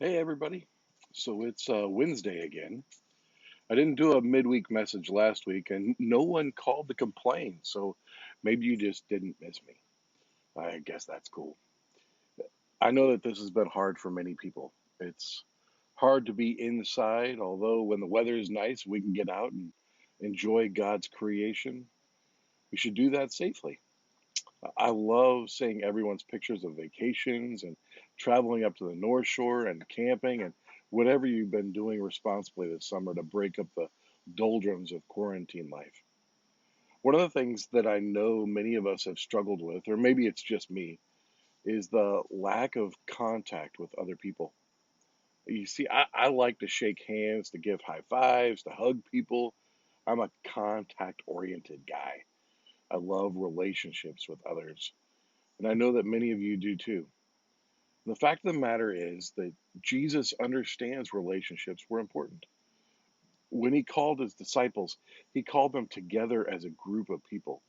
Hey everybody. So it's Wednesday again. I didn't do a midweek message last week and no one called to complain. So maybe you just didn't miss me. I guess that's cool. I know that this has been hard for many people. It's hard to be inside, although when the weather is nice, we can get out and enjoy God's creation. We should do that safely. I love seeing everyone's pictures of vacations and traveling up to the North Shore and camping and whatever you've been doing responsibly this summer to break up the doldrums of quarantine life. One of the things that I know many of us have struggled with, or maybe it's just me, is the lack of contact with other people. You see, I like to shake hands, to give high fives, to hug people. I'm a contact oriented guy. I love relationships with others. And I know that many of you do too. The fact of the matter is that Jesus understands relationships were important. When he called his disciples, he called them together as a group of people.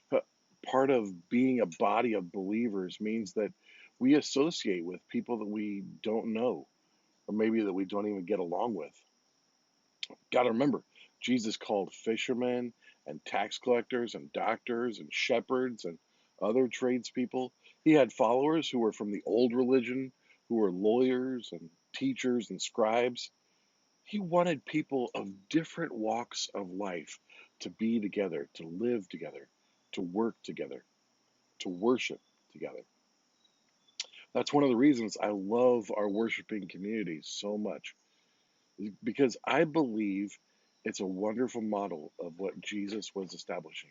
Uh, Part of being a body of believers means that we associate with people that we don't know, or maybe that we don't even get along with. Got to remember, Jesus called fishermen and tax collectors and doctors and shepherds and other tradespeople. He had followers who were from the old religion, who were lawyers and teachers and scribes. He wanted people of different walks of life to be together, to live together, to work together, to worship together. That's one of the reasons I love our worshiping communities so much, because I believe it's a wonderful model of what Jesus was establishing.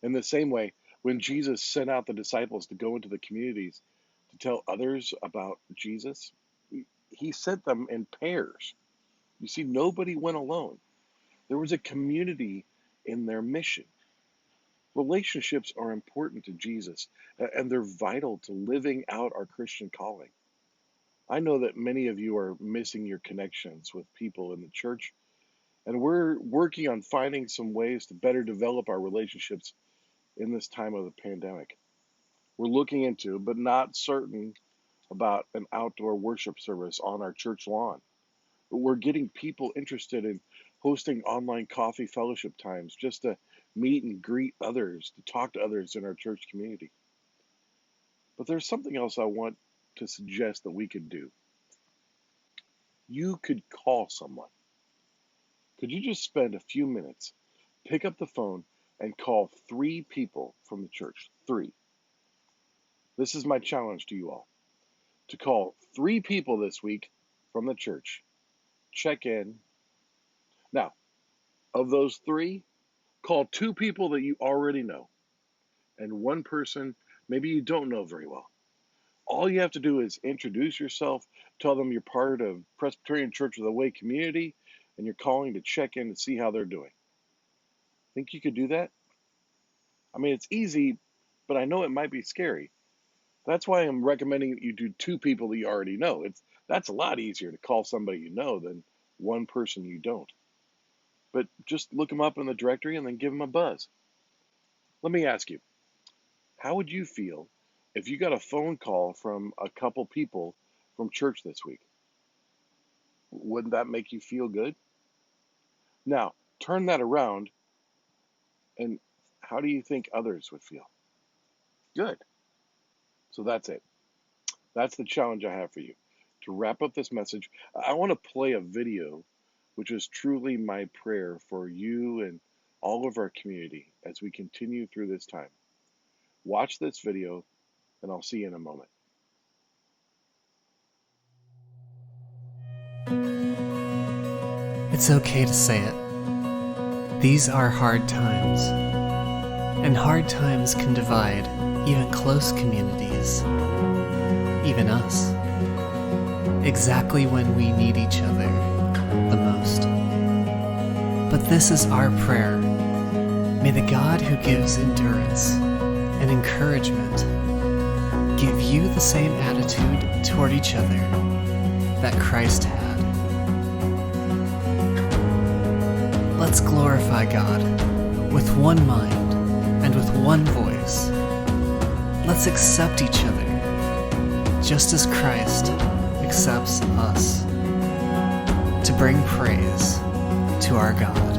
In the same way, when Jesus sent out the disciples to go into the communities to tell others about Jesus, he sent them in pairs. You see, nobody went alone. There was a community in their mission. Relationships are important to Jesus, and they're vital to living out our Christian calling. I know that many of you are missing your connections with people in the church, and we're working on finding some ways to better develop our relationships in this time of the pandemic. We're looking into, but not certain about an outdoor worship service on our church lawn. But we're getting people interested in hosting online coffee fellowship times just to meet and greet others, to talk to others in our church community. But there's something else I want to suggest that we could do. You could call someone. Could you just spend a few minutes, pick up the phone, and call 3 people from the church? 3. This is my challenge to you all, to call 3 people this week from the church. Check in. Now, of those 3, call 2 people that you already know and 1 person maybe you don't know very well. All you have to do is introduce yourself, tell them you're part of Presbyterian Church of the Way community, and you're calling to check in to see how they're doing. Think you could do that? I mean, it's easy, but I know it might be scary. That's why I'm recommending that you do 2 people that you already know. That's a lot easier to call somebody you know than 1 person you don't. But just look them up in the directory and then give them a buzz. Let me ask you, how would you feel if you got a phone call from a couple people from church this week? Wouldn't that make you feel good? Now, turn that around, and how do you think others would feel? Good. So that's it. That's the challenge I have for you. To wrap up this message, I want to play a video which is truly my prayer for you and all of our community as we continue through this time. Watch this video, and I'll see you in a moment. It's okay to say it. These are hard times, and hard times can divide even close communities, even us, exactly when we need each other the most. But this is our prayer. May the God who gives endurance and encouragement give you the same attitude toward each other that Christ had. Let's glorify God with one mind and with one voice. Let's accept each other just as Christ accepts us to bring praise to our God.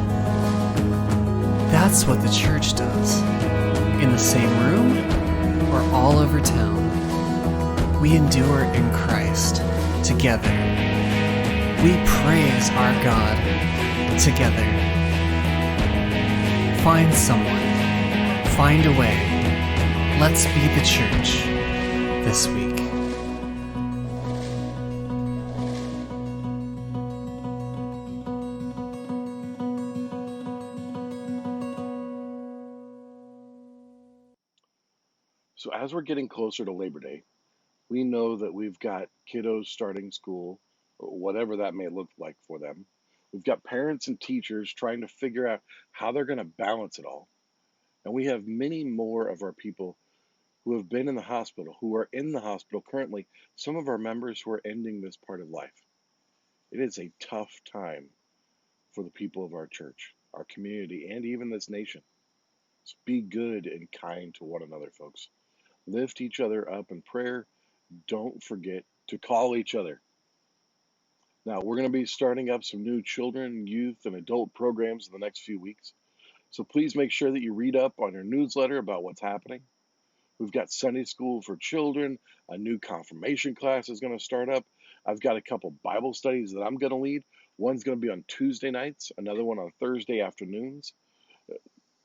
That's what the church does. In the same room or all over town, we endure in Christ together. We praise our God together. Find someone. Find a way. Let's be the church this week. So as we're getting closer to Labor Day, we know that we've got kiddos starting school, or whatever that may look like for them. We've got parents and teachers trying to figure out how they're going to balance it all. And we have many more of our people who have been in the hospital, who are in the hospital currently, some of our members who are ending this part of life. It is a tough time for the people of our church, our community, and even this nation. So be good and kind to one another, folks. Lift each other up in prayer. Don't forget to call each other. Now, we're going to be starting up some new children, youth, and adult programs in the next few weeks. So please make sure that you read up on your newsletter about what's happening. We've got Sunday school for children. A new confirmation class is going to start up. I've got a couple Bible studies that I'm going to lead. One's going to be on Tuesday nights, another one on Thursday afternoons.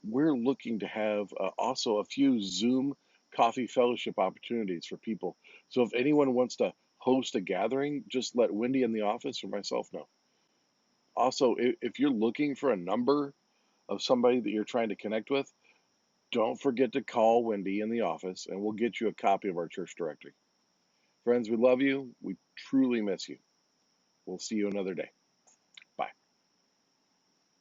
We're looking to have also a few Zoom coffee fellowship opportunities for people. So if anyone wants to host a gathering, just let Wendy in the office or myself know. Also, if you're looking for a number of somebody that you're trying to connect with, don't forget to call Wendy in the office and we'll get you a copy of our church directory. Friends, we love you. We truly miss you. We'll see you another day.